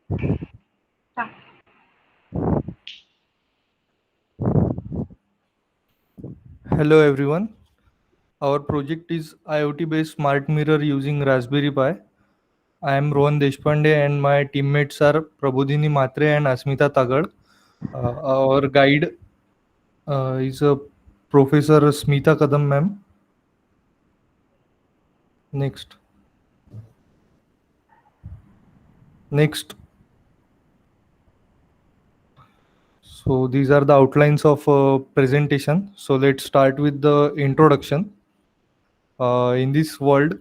Start. Hello everyone. Our project is IoT based smart mirror using Raspberry Pi. I am Rohan Deshpande and my teammates are Prabodhini Matre and Asmita Tagad. Our guide is Professor Smita Kadam ma'am. Next. Next. So these are the outlines of presentation. So let's start with the introduction. In this world,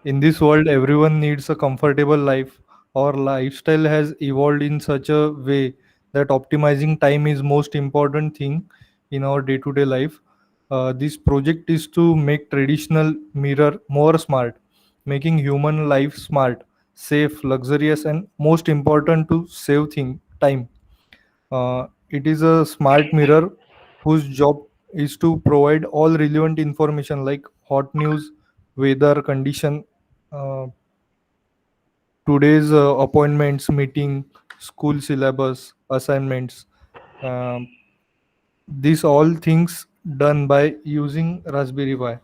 everyone needs a comfortable life. Our lifestyle has evolved in such a way that optimizing time is most important thing in our day-to-day life. This project is to make traditional mirror more smart, making human life smart, safe, luxurious, and most important to save time. It is a smart mirror whose job is to provide all relevant information like hot news, weather condition, uh, today's appointments, meeting, school syllabus, assignments. Um, these all things done by using Raspberry Pi.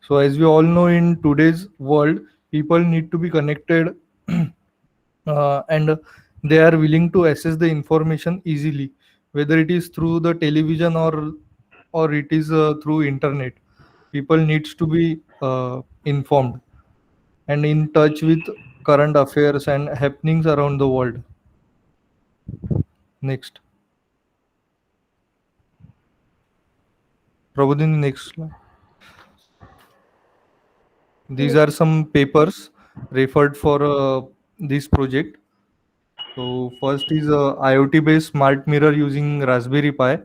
So as we all know, in today's world, people need to be connected, and they are willing to access the information easily, whether it is through the television or it is through internet. People needs to be informed and in touch with current affairs and happenings around the world. Next, Prabodhin, next slide. These are some papers referred for this project. So first is IoT-based smart mirror using Raspberry Pi.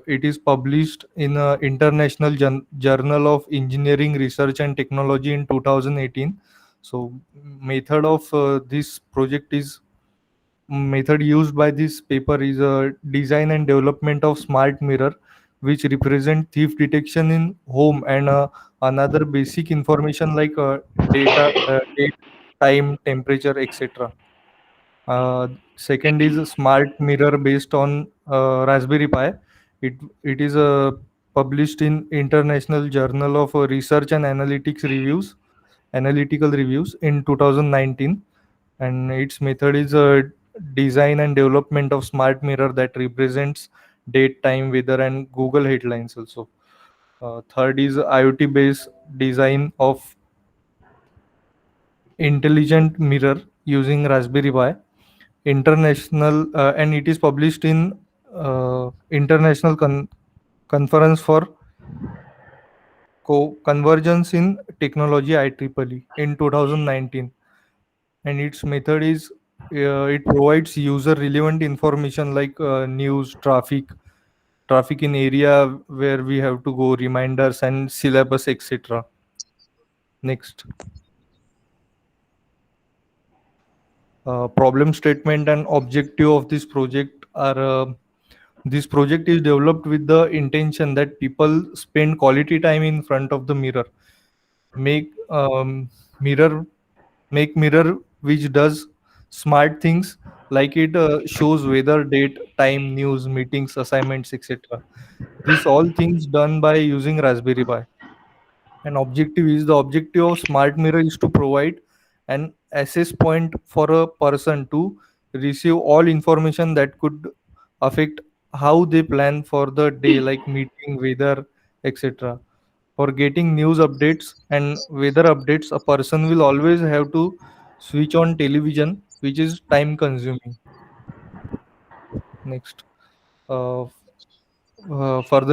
It is published in International Journal of Engineering Research and Technology in 2018. So method of this project is method used by this paper is a design and development of smart mirror which represent thief detection in home and another basic information like date, time, temperature, etc. Second is a smart mirror based on Raspberry Pi. It is published in International Journal of Research and Analytical Reviews in 2019, and its method is a design and development of smart mirror that represents date, time, weather, and Google headlines also. Third is IoT based design of intelligent mirror using Raspberry Pi international, and it is published in international conference for convergence in technology IEEE in 2019, and its method is it provides user relevant information like news, traffic in area where we have to go, reminders and syllabus, etc. Next, problem statement and objective of this project are this project is developed with the intention that people spend quality time in front of the mirror, make mirror mirror which does smart things like it shows weather, date, time, news, meetings, assignments, etc. These all things done by using Raspberry Pi. And the objective of smart mirror is to provide an access point for a person to receive all information that could affect how they plan for the day, like meeting, weather, etc. For getting news updates and weather updates, a person will always have to switch on television, which is time consuming. Next, further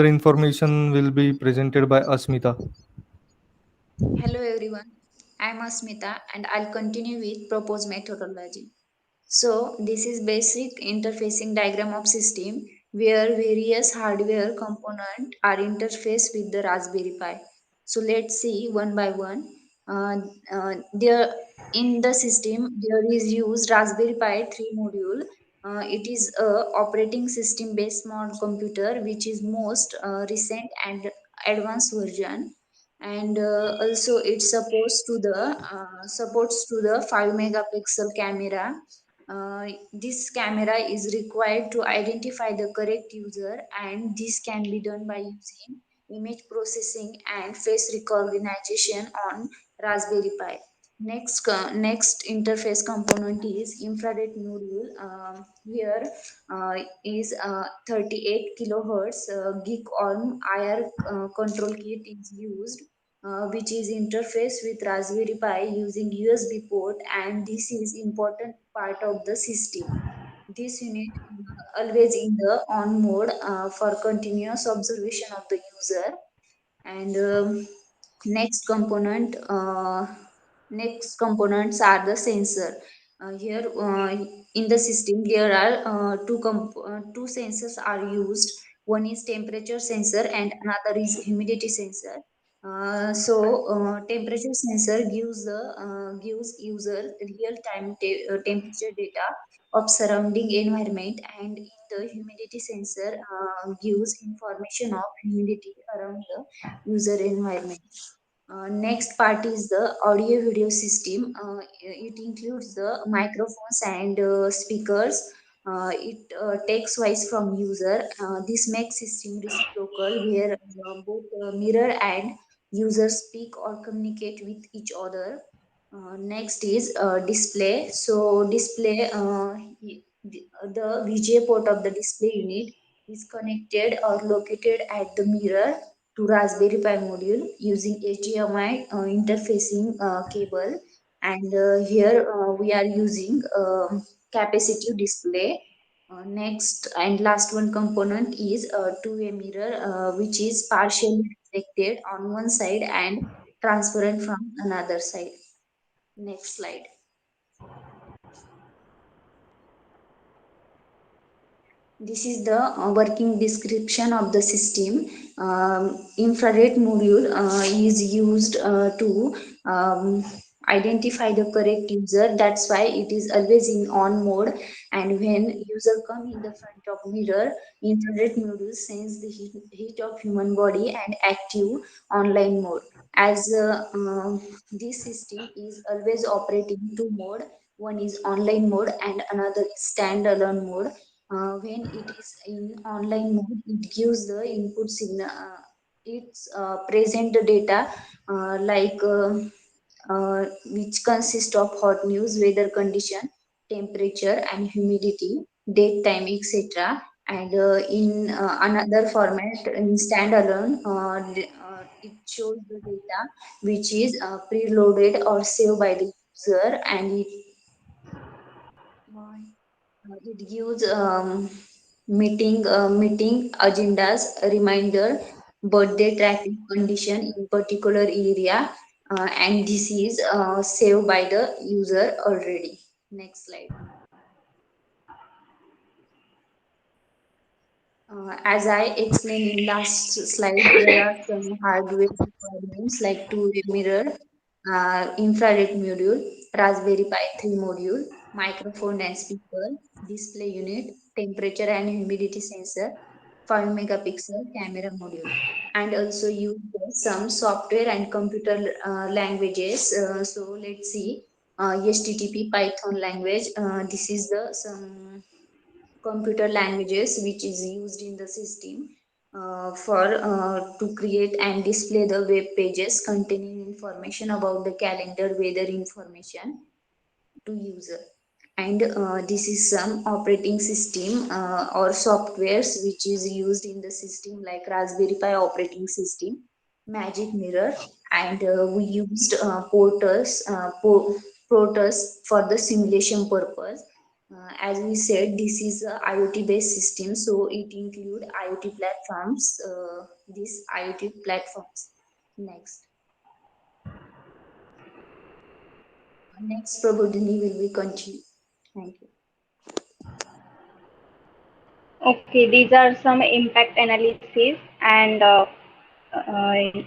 information will be presented by Asmita. Hello everyone, I am Asmita and I'll continue with proposed methodology. So this is basic interfacing diagram of system where various hardware components are interfaced with the Raspberry Pi. So let's see one by one. Uh, there in the system there is used Raspberry Pi 3 module. It is a operating system based small computer which is most recent and advanced version, and also it supports to the 5 megapixel camera. This camera is required to identify the correct user, and this can be done by using image processing and face recognition on Raspberry Pi. Next interface component is infrared module. Here is 38 kilohertz gig on IR control kit is used, which is interfaced with Raspberry Pi using USB port, and this is important part of the system. This unit always in the on mode for continuous observation of the user. And next component next components are the sensor. Here in the system there are two sensors are used. One is temperature sensor and another is humidity sensor. Temperature sensor gives user real time temperature data of surrounding environment, and in the humidity sensor gives information of humidity around the user environment. Next part is the audio video system. It includes the microphones and speakers. It takes voice from user. This makes system reciprocal, where both mirror and user speak or communicate with each other. Next is display. So display the VGA port of the display unit is connected or located at the mirror to Raspberry Pi module using HDMI interfacing cable. And here we are using capacitive display. Next and last one component is a two-way mirror, which is partially reflected on one side and transparent from another side. Next slide. This is the working description of the system. Infrared module is used to identify the correct user. That's why it is always in on mode. And when user come in the front of mirror, infrared module sense the heat of human body and active online mode. As this system is always operating two mode. One is online mode and another is standalone mode. When it is in online mode, it gives the input signal. It's present the data which consists of hot news, weather condition, temperature and humidity, date time, etc. And in another format, in standalone, it shows the data which is preloaded or saved by the user, and it gives meeting agendas, reminder, birthday tracking condition in particular area, and this is saved by the user already. Next slide. As I explained in last slide, there are some hardware requirements like two-way mirror, infrared module, Raspberry Pi 3 module, microphone and speaker, display unit, temperature and humidity sensor, 5 megapixel camera module, and also use some software and computer languages. So let's see, HTTP Python language. This is the some computer languages which is used in the system for to create and display the web pages containing information about the calendar, weather information to user. And this is some operating system or softwares which is used in the system like Raspberry Pi operating system, Magic Mirror, and we used Protus for the simulation purpose. As we said, this is a IoT based system, so it include IoT platforms. These IoT platforms. Next, next probably will be continue. Thank you. Okay, these are some impact analysis and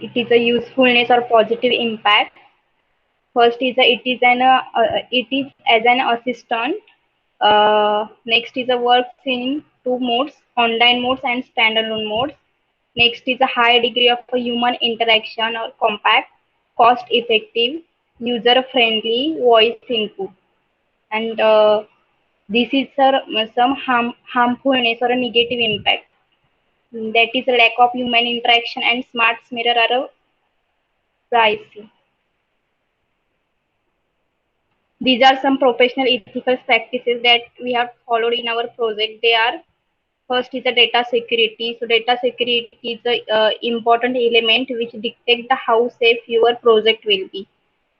it is a usefulness or positive impact. First is it is as an assistant. Next is a works in two modes, online modes and standalone modes. Next is a high degree of human interaction or compact, cost effective, user friendly voice input. And this is some harmfulness or a negative impact. That is a lack of human interaction and smart mirror are pricey. These are some professional ethical practices that we have followed in our project. They are first is the data security. So data security is a important element which dictates the how safe your project will be.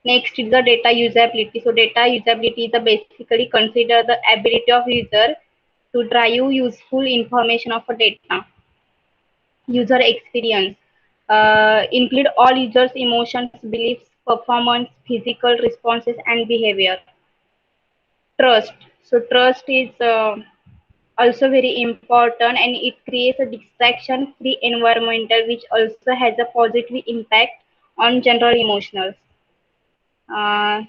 Next is the data usability. So data usability is the basically consider the ability of user to drive useful information of a data. User experience include all users' emotions, beliefs, performance, physical responses, and behavior. Trust. So trust is also very important, and it creates a distraction-free environmental which also has a positive impact on general emotions. Uh,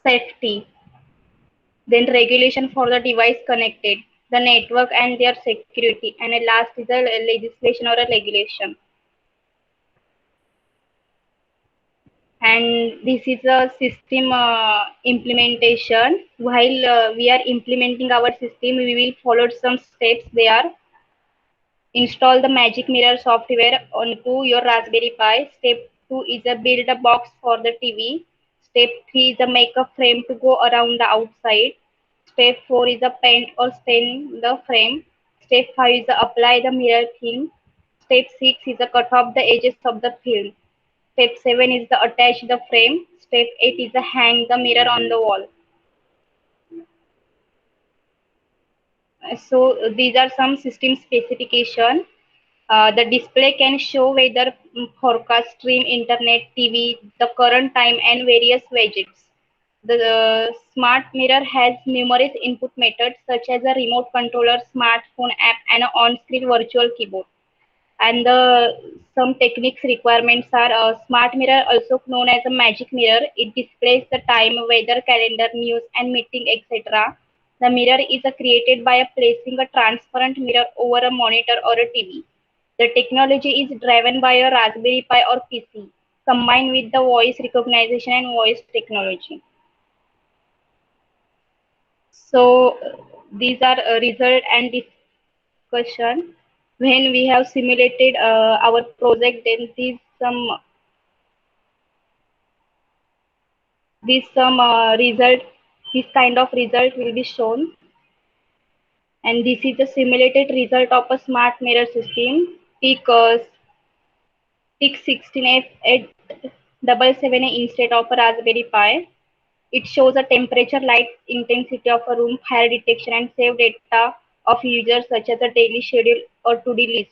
Safety. Then regulation for the device connected, the network and their security, and a last is a legislation or a regulation. And this is a system implementation. While we are implementing our system, we will follow some steps. They are install the Magic Mirror software onto your Raspberry Pi. Step 2 is a build a box for the TV. Step 3 is a make a frame to go around the outside. Step 4 is a paint or stain the frame. Step 5 is a apply the mirror film. Step 6 is a cut off the edges of the film. Step 7 is the attach the frame. Step 8 is the hang the mirror on the wall. So these are some system specification. The display can show weather forecast, stream, internet, TV, the current time, and various widgets. The smart mirror has numerous input methods such as a remote controller, smartphone app, and an on-screen virtual keyboard. And the some techniques requirements are a smart mirror, also known as a magic mirror. It displays the time, weather, calendar, news, and meeting, etc. The mirror is created by placing a transparent mirror over a monitor or a TV. The technology is driven by a Raspberry Pi or PC, combined with the voice recognition and voice technology. So these are result and discussion. When we have simulated our project, then some result, this kind of result will be shown. And this is the simulated result of a smart mirror system. PIC 16F877 instead of a Raspberry Pi. It shows a temperature, light intensity of a room, fire detection, and save data of users such as a daily schedule or to-do list.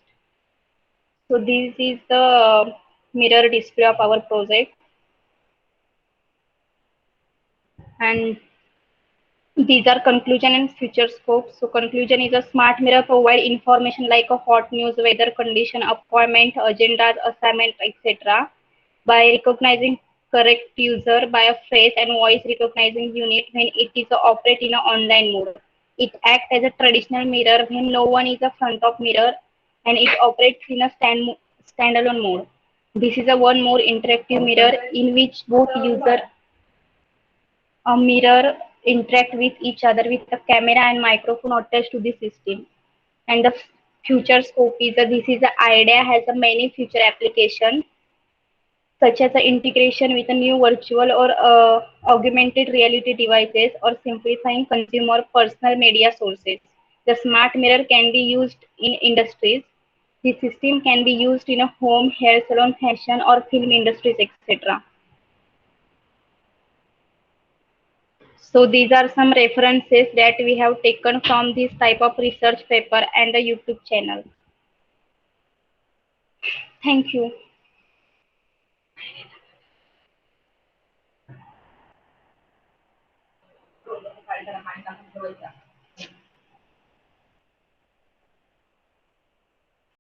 So this is the mirror display of our project. And these are conclusion and future scope. So conclusion is a smart mirror provide information like a hot news, weather condition, appointment, agendas, assignment, etc. By recognizing correct user by a face and voice recognizing unit when it is operate in an online mode. It acts as a traditional mirror when no one is a front of mirror, and it operates in a standalone mode. This is a one more interactive mirror in which both user a mirror interact with each other with a camera and microphone attached to the system. And the future scope is that this is the idea has a many future application such as the integration with a new virtual or augmented reality devices or simplifying consumer personal media sources. The smart mirror can be used in industries. The system can be used in a home, hair salon, fashion or film industries, etc. So these are some references that we have taken from this type of research paper and the YouTube channel. Thank you.